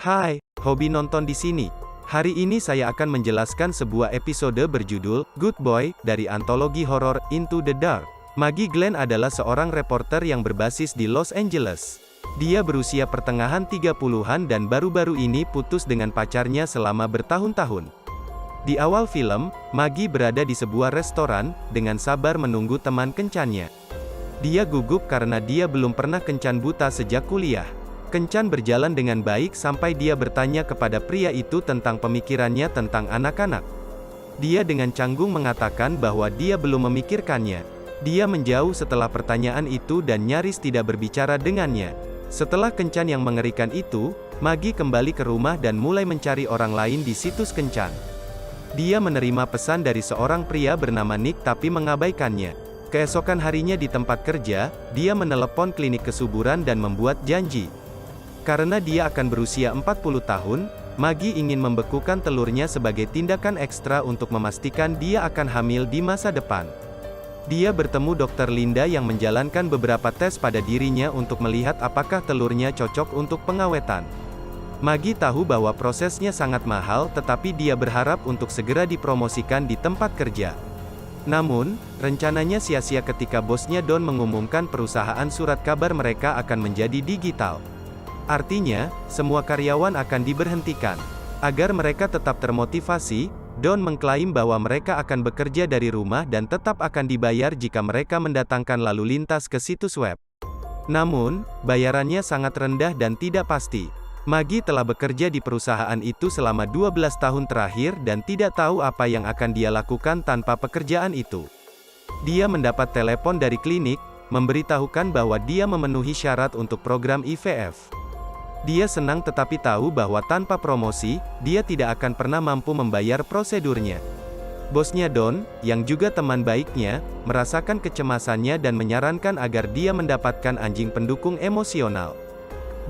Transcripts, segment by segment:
Hai, hobi nonton di sini. Hari ini saya akan menjelaskan sebuah episode berjudul Good Boy dari antologi horor Into the Dark. Maggie Glenn adalah seorang reporter yang berbasis di Los Angeles. Dia berusia pertengahan 30-an dan baru-baru ini putus dengan pacarnya selama bertahun-tahun. Di awal film, Maggie berada di sebuah restoran, dengan sabar menunggu teman kencannya. Dia gugup karena dia belum pernah kencan buta sejak kuliah. Kencan berjalan dengan baik sampai dia bertanya kepada pria itu tentang pemikirannya tentang anak-anak. Dia dengan canggung mengatakan bahwa dia belum memikirkannya. Dia menjauh setelah pertanyaan itu dan nyaris tidak berbicara dengannya. Setelah kencan yang mengerikan itu, Maggie kembali ke rumah dan mulai mencari orang lain di situs kencan. Dia menerima pesan dari seorang pria bernama Nick tapi mengabaikannya. Keesokan harinya di tempat kerja, dia menelepon klinik kesuburan dan membuat janji. Karena dia akan berusia 40 tahun, Maggie ingin membekukan telurnya sebagai tindakan ekstra untuk memastikan dia akan hamil di masa depan. Dia bertemu Dr. Linda yang menjalankan beberapa tes pada dirinya untuk melihat apakah telurnya cocok untuk pengawetan. Maggie tahu bahwa prosesnya sangat mahal tetapi dia berharap untuk segera dipromosikan di tempat kerja. Namun, rencananya sia-sia ketika bosnya Don mengumumkan perusahaan surat kabar mereka akan menjadi digital. Artinya, semua karyawan akan diberhentikan. Agar mereka tetap termotivasi, Don mengklaim bahwa mereka akan bekerja dari rumah dan tetap akan dibayar jika mereka mendatangkan lalu lintas ke situs web. Namun, bayarannya sangat rendah dan tidak pasti. Maggie telah bekerja di perusahaan itu selama 12 tahun terakhir dan tidak tahu apa yang akan dia lakukan tanpa pekerjaan itu. Dia mendapat telepon dari klinik, memberitahukan bahwa dia memenuhi syarat untuk program IVF. Dia senang tetapi tahu bahwa tanpa promosi, dia tidak akan pernah mampu membayar prosedurnya. Bosnya Don, yang juga teman baiknya, merasakan kecemasannya dan menyarankan agar dia mendapatkan anjing pendukung emosional.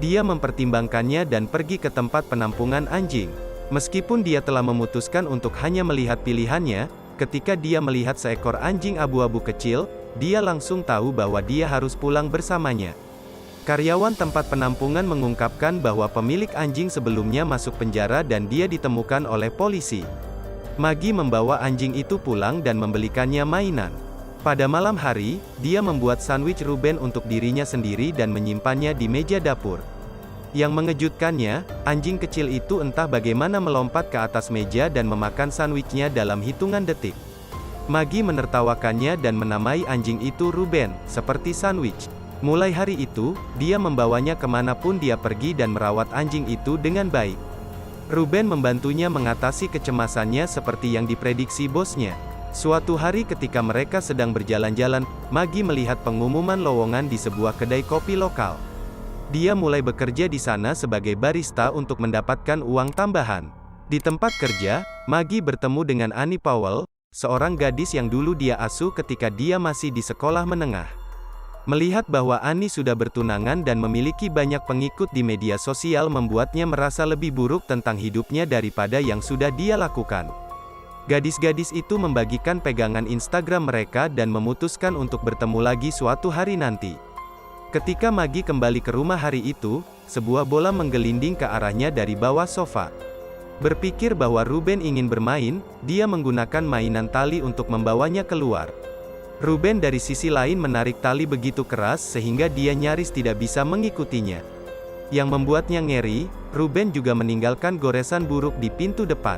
Dia mempertimbangkannya dan pergi ke tempat penampungan anjing. Meskipun dia telah memutuskan untuk hanya melihat pilihannya, ketika dia melihat seekor anjing abu-abu kecil, dia langsung tahu bahwa dia harus pulang bersamanya. Karyawan tempat penampungan mengungkapkan bahwa pemilik anjing sebelumnya masuk penjara dan dia ditemukan oleh polisi. Maggie membawa anjing itu pulang dan membelikannya mainan. Pada malam hari, dia membuat sandwich Ruben untuk dirinya sendiri dan menyimpannya di meja dapur. Yang mengejutkannya, anjing kecil itu entah bagaimana melompat ke atas meja dan memakan sandwichnya dalam hitungan detik. Maggie menertawakannya dan menamai anjing itu Ruben, seperti sandwich. Mulai hari itu, dia membawanya kemanapun dia pergi dan merawat anjing itu dengan baik. Ruben membantunya mengatasi kecemasannya seperti yang diprediksi bosnya. Suatu hari ketika mereka sedang berjalan-jalan, Maggie melihat pengumuman lowongan di sebuah kedai kopi lokal. Dia mulai bekerja di sana sebagai barista untuk mendapatkan uang tambahan. Di tempat kerja, Maggie bertemu dengan Annie Powell, seorang gadis yang dulu dia asuh ketika dia masih di sekolah menengah. Melihat bahwa Annie sudah bertunangan dan memiliki banyak pengikut di media sosial membuatnya merasa lebih buruk tentang hidupnya daripada yang sudah dia lakukan. Gadis-gadis itu membagikan pegangan Instagram mereka dan memutuskan untuk bertemu lagi suatu hari nanti. Ketika Maggie kembali ke rumah hari itu, sebuah bola menggelinding ke arahnya dari bawah sofa. Berpikir bahwa Ruben ingin bermain, dia menggunakan mainan tali untuk membawanya keluar. Ruben dari sisi lain menarik tali begitu keras sehingga dia nyaris tidak bisa mengikutinya. Yang membuatnya ngeri, Ruben juga meninggalkan goresan buruk di pintu depan.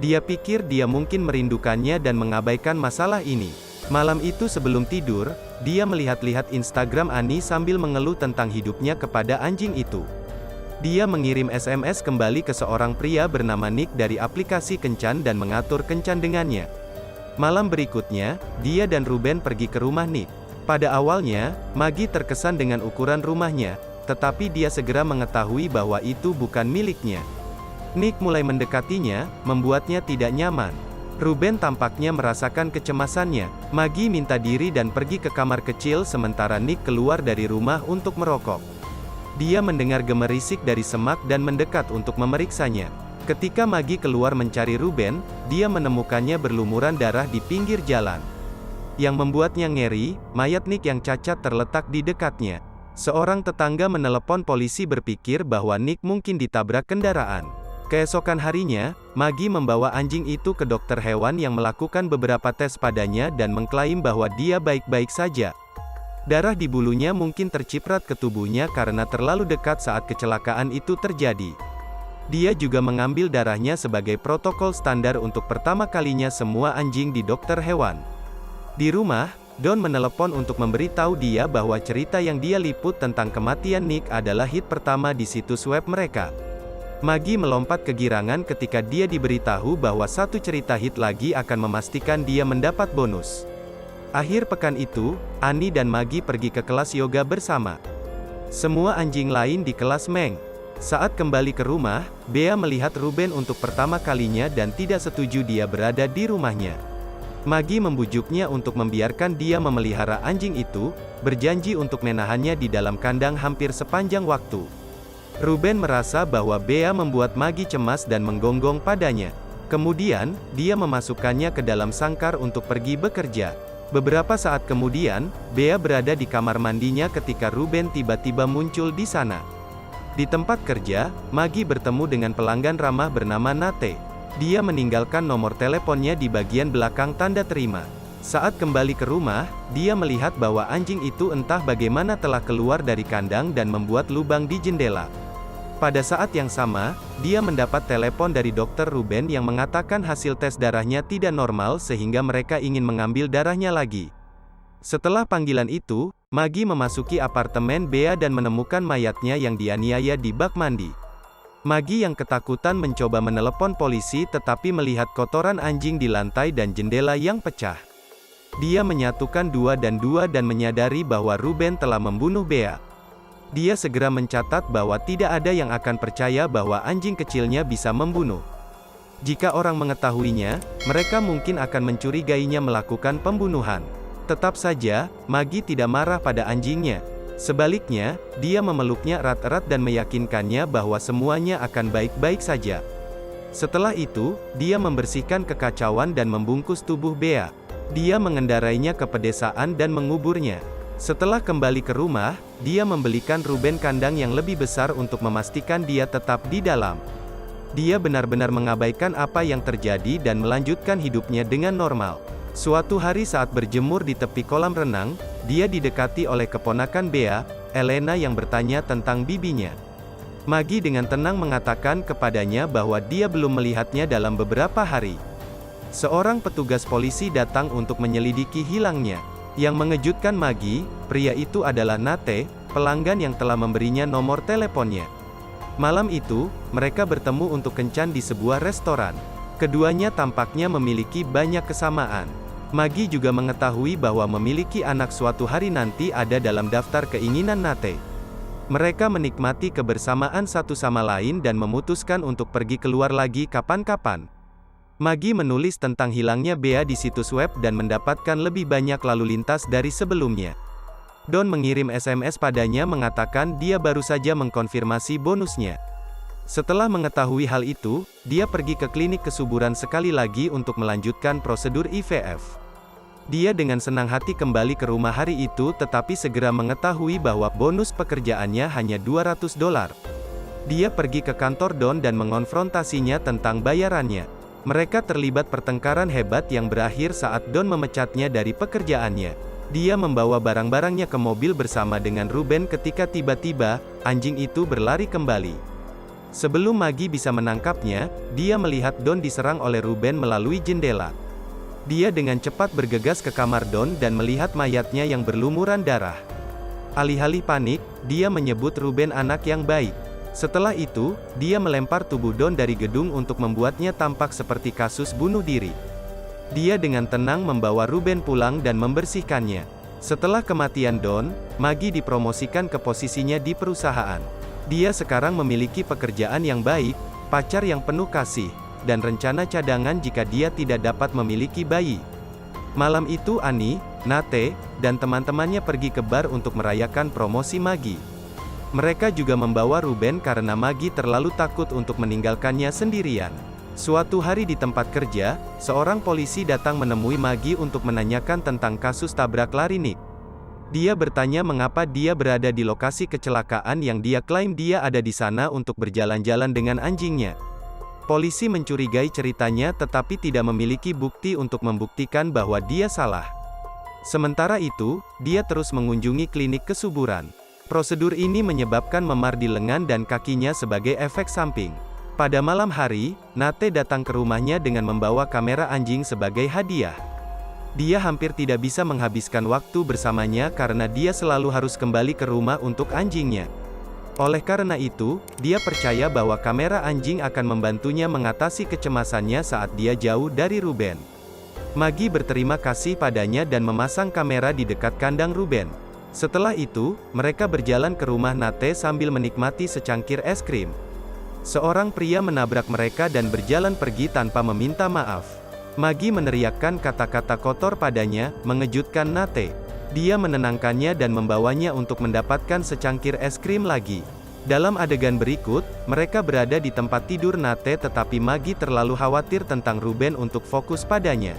Dia pikir dia mungkin merindukannya dan mengabaikan masalah ini. Malam itu sebelum tidur, dia melihat-lihat Instagram Annie sambil mengeluh tentang hidupnya kepada anjing itu. Dia mengirim SMS kembali ke seorang pria bernama Nick dari aplikasi kencan dan mengatur kencan dengannya. Malam berikutnya, dia dan Ruben pergi ke rumah Nick. Pada awalnya, Maggie terkesan dengan ukuran rumahnya, tetapi dia segera mengetahui bahwa itu bukan miliknya. Nick mulai mendekatinya, membuatnya tidak nyaman. Ruben tampaknya merasakan kecemasannya. Maggie minta diri dan pergi ke kamar kecil sementara Nick keluar dari rumah untuk merokok. Dia mendengar gemerisik dari semak dan mendekat untuk memeriksanya. Ketika Maggie keluar mencari Ruben, dia menemukannya berlumuran darah di pinggir jalan. Yang membuatnya ngeri, mayat Nick yang cacat terletak di dekatnya. Seorang tetangga menelepon polisi berpikir bahwa Nick mungkin ditabrak kendaraan. Keesokan harinya, Maggie membawa anjing itu ke dokter hewan yang melakukan beberapa tes padanya dan mengklaim bahwa dia baik-baik saja. Darah di bulunya mungkin terciprat ke tubuhnya karena terlalu dekat saat kecelakaan itu terjadi. Dia juga mengambil darahnya sebagai protokol standar untuk pertama kalinya semua anjing di dokter hewan. Di rumah, Don menelepon untuk memberitahu dia bahwa cerita yang dia liput tentang kematian Nick adalah hit pertama di situs web mereka. Maggie melompat kegirangan ketika dia diberitahu bahwa satu cerita hit lagi akan memastikan dia mendapat bonus. Akhir pekan itu, Annie dan Maggie pergi ke kelas yoga bersama. Semua anjing lain di kelas Meng. Saat kembali ke rumah, Bea melihat Ruben untuk pertama kalinya dan tidak setuju dia berada di rumahnya. Maggie membujuknya untuk membiarkan dia memelihara anjing itu, berjanji untuk menahannya di dalam kandang hampir sepanjang waktu. Ruben merasa bahwa Bea membuat Maggie cemas dan menggonggong padanya. Kemudian, dia memasukkannya ke dalam sangkar untuk pergi bekerja. Beberapa saat kemudian, Bea berada di kamar mandinya ketika Ruben tiba-tiba muncul di sana. Di tempat kerja, Maggie bertemu dengan pelanggan ramah bernama Nate. Dia meninggalkan nomor teleponnya di bagian belakang tanda terima. Saat kembali ke rumah, dia melihat bahwa anjing itu entah bagaimana telah keluar dari kandang dan membuat lubang di jendela. Pada saat yang sama, dia mendapat telepon dari dokter Ruben yang mengatakan hasil tes darahnya tidak normal sehingga mereka ingin mengambil darahnya lagi. Setelah panggilan itu, Maggie memasuki apartemen Bea dan menemukan mayatnya yang dianiaya di bak mandi. Maggie yang ketakutan mencoba menelepon polisi tetapi melihat kotoran anjing di lantai dan jendela yang pecah. Dia menyatukan dua dan menyadari bahwa Ruben telah membunuh Bea. Dia segera mencatat bahwa tidak ada yang akan percaya bahwa anjing kecilnya bisa membunuh. Jika orang mengetahuinya, mereka mungkin akan mencurigainya melakukan pembunuhan. Tetap saja, Maggie tidak marah pada anjingnya. Sebaliknya, dia memeluknya erat-erat dan meyakinkannya bahwa semuanya akan baik-baik saja. Setelah itu, dia membersihkan kekacauan dan membungkus tubuh Bea. Dia mengendarainya ke pedesaan dan menguburnya. Setelah kembali ke rumah, dia membelikan Ruben kandang yang lebih besar untuk memastikan dia tetap di dalam. Dia benar-benar mengabaikan apa yang terjadi dan melanjutkan hidupnya dengan normal. Suatu hari saat berjemur di tepi kolam renang, dia didekati oleh keponakan Bea, Elena yang bertanya tentang bibinya. Maggie dengan tenang mengatakan kepadanya bahwa dia belum melihatnya dalam beberapa hari. Seorang petugas polisi datang untuk menyelidiki hilangnya. Yang mengejutkan Maggie, pria itu adalah Nate, pelanggan yang telah memberinya nomor teleponnya. Malam itu, mereka bertemu untuk kencan di sebuah restoran. Keduanya tampaknya memiliki banyak kesamaan. Maggie juga mengetahui bahwa memiliki anak suatu hari nanti ada dalam daftar keinginan Nate. Mereka menikmati kebersamaan satu sama lain dan memutuskan untuk pergi keluar lagi kapan-kapan. Maggie menulis tentang hilangnya Bea di situs web dan mendapatkan lebih banyak lalu lintas dari sebelumnya. Don mengirim SMS padanya mengatakan dia baru saja mengkonfirmasi bonusnya. Setelah mengetahui hal itu, dia pergi ke klinik kesuburan sekali lagi untuk melanjutkan prosedur IVF. Dia dengan senang hati kembali ke rumah hari itu tetapi segera mengetahui bahwa bonus pekerjaannya hanya $200. Dia pergi ke kantor Don dan mengonfrontasinya tentang bayarannya. Mereka terlibat pertengkaran hebat yang berakhir saat Don memecatnya dari pekerjaannya. Dia membawa barang-barangnya ke mobil bersama dengan Ruben ketika tiba-tiba, anjing itu berlari kembali. Sebelum Maggie bisa menangkapnya, dia melihat Don diserang oleh Ruben melalui jendela. Dia dengan cepat bergegas ke kamar Don dan melihat mayatnya yang berlumuran darah. Alih-alih panik, dia menyebut Ruben anak yang baik. Setelah itu, dia melempar tubuh Don dari gedung untuk membuatnya tampak seperti kasus bunuh diri. Dia dengan tenang membawa Ruben pulang dan membersihkannya. Setelah kematian Don, Maggie dipromosikan ke posisinya di perusahaan. Dia sekarang memiliki pekerjaan yang baik, pacar yang penuh kasih, dan rencana cadangan jika dia tidak dapat memiliki bayi. Malam itu Annie, Nate, dan teman-temannya pergi ke bar untuk merayakan promosi Maggie. Mereka juga membawa Ruben karena Maggie terlalu takut untuk meninggalkannya sendirian. Suatu hari di tempat kerja, seorang polisi datang menemui Maggie untuk menanyakan tentang kasus tabrak lari Nick. Dia bertanya mengapa dia berada di lokasi kecelakaan yang dia klaim dia ada di sana untuk berjalan-jalan dengan anjingnya. Polisi mencurigai ceritanya tetapi tidak memiliki bukti untuk membuktikan bahwa dia salah. Sementara itu, dia terus mengunjungi klinik kesuburan. Prosedur ini menyebabkan memar di lengan dan kakinya sebagai efek samping. Pada malam hari, Nate datang ke rumahnya dengan membawa kamera anjing sebagai hadiah. Dia hampir tidak bisa menghabiskan waktu bersamanya karena dia selalu harus kembali ke rumah untuk anjingnya. Oleh karena itu, dia percaya bahwa kamera anjing akan membantunya mengatasi kecemasannya saat dia jauh dari Ruben. Maggie berterima kasih padanya dan memasang kamera di dekat kandang Ruben. Setelah itu, mereka berjalan ke rumah Nate sambil menikmati secangkir es krim. Seorang pria menabrak mereka dan berjalan pergi tanpa meminta maaf. Maggie meneriakkan kata-kata kotor padanya, mengejutkan Nate. Dia menenangkannya dan membawanya untuk mendapatkan secangkir es krim lagi. Dalam adegan berikut, mereka berada di tempat tidur Nate tetapi Maggie terlalu khawatir tentang Ruben untuk fokus padanya.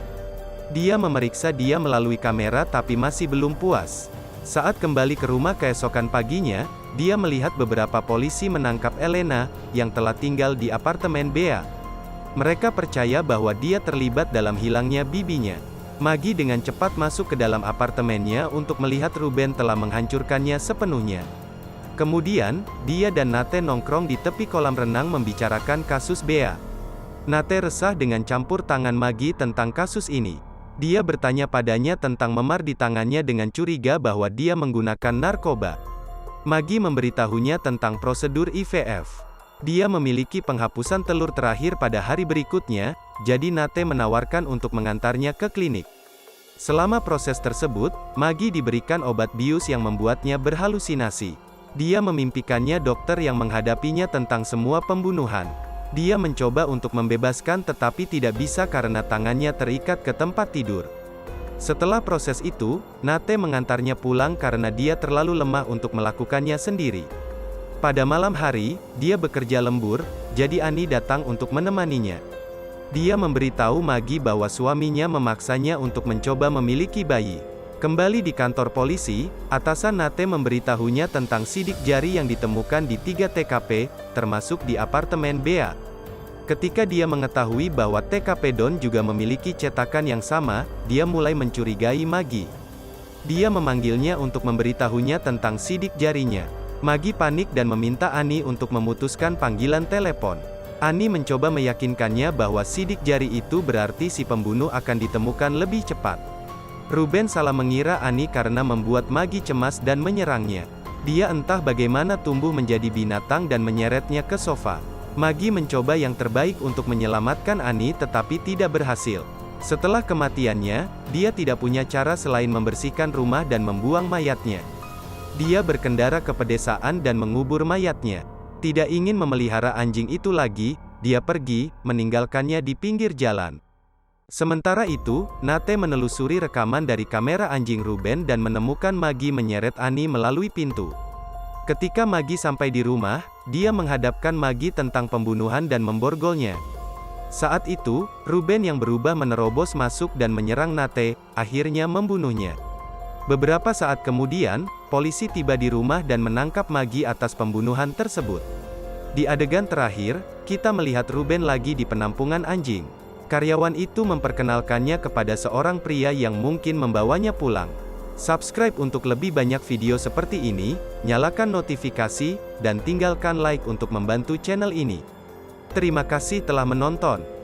Dia memeriksa dia melalui kamera tapi masih belum puas. Saat kembali ke rumah keesokan paginya, dia melihat beberapa polisi menangkap Elena, yang telah tinggal di apartemen Bea. Mereka percaya bahwa dia terlibat dalam hilangnya bibinya. Maggie dengan cepat masuk ke dalam apartemennya untuk melihat Ruben telah menghancurkannya sepenuhnya. Kemudian, dia dan Nate nongkrong di tepi kolam renang membicarakan kasus Bea. Nate resah dengan campur tangan Maggie tentang kasus ini. Dia bertanya padanya tentang memar di tangannya dengan curiga bahwa dia menggunakan narkoba. Maggie memberitahunya tentang prosedur IVF. Dia memiliki penghapusan telur terakhir pada hari berikutnya, jadi Nate menawarkan untuk mengantarnya ke klinik. Selama proses tersebut, Maggie diberikan obat bius yang membuatnya berhalusinasi. Dia memimpikannya dokter yang menghadapinya tentang semua pembunuhan. Dia mencoba untuk membebaskan tetapi tidak bisa karena tangannya terikat ke tempat tidur. Setelah proses itu, Nate mengantarnya pulang karena dia terlalu lemah untuk melakukannya sendiri. Pada malam hari, dia bekerja lembur, jadi Annie datang untuk menemaninya. Dia memberitahu Maggie bahwa suaminya memaksanya untuk mencoba memiliki bayi. Kembali di kantor polisi, atasan Nate memberitahunya tentang sidik jari yang ditemukan di 3 TKP, termasuk di apartemen Bea. Ketika dia mengetahui bahwa TKP Don juga memiliki cetakan yang sama, dia mulai mencurigai Maggie. Dia memanggilnya untuk memberitahunya tentang sidik jarinya. Maggie panik dan meminta Annie untuk memutuskan panggilan telepon. Annie mencoba meyakinkannya bahwa sidik jari itu berarti si pembunuh akan ditemukan lebih cepat. Ruben salah mengira Annie karena membuat Maggie cemas dan menyerangnya. Dia entah bagaimana tumbuh menjadi binatang dan menyeretnya ke sofa. Maggie mencoba yang terbaik untuk menyelamatkan Annie tetapi tidak berhasil. Setelah kematiannya, dia tidak punya cara selain membersihkan rumah dan membuang mayatnya. Dia berkendara ke pedesaan dan mengubur mayatnya. Tidak ingin memelihara anjing itu lagi, dia pergi, meninggalkannya di pinggir jalan. Sementara itu, Nate menelusuri rekaman dari kamera anjing Ruben dan menemukan Maggie menyeret Annie melalui pintu. Ketika Maggie sampai di rumah, dia menghadapkan Maggie tentang pembunuhan dan memborgolnya. Saat itu, Ruben yang berubah menerobos masuk dan menyerang Nate, akhirnya membunuhnya. Beberapa saat kemudian, polisi tiba di rumah dan menangkap Maggie atas pembunuhan tersebut. Di adegan terakhir, kita melihat Ruben lagi di penampungan anjing. Karyawan itu memperkenalkannya kepada seorang pria yang mungkin membawanya pulang. Subscribe untuk lebih banyak video seperti ini, nyalakan notifikasi, dan tinggalkan like untuk membantu channel ini. Terima kasih telah menonton.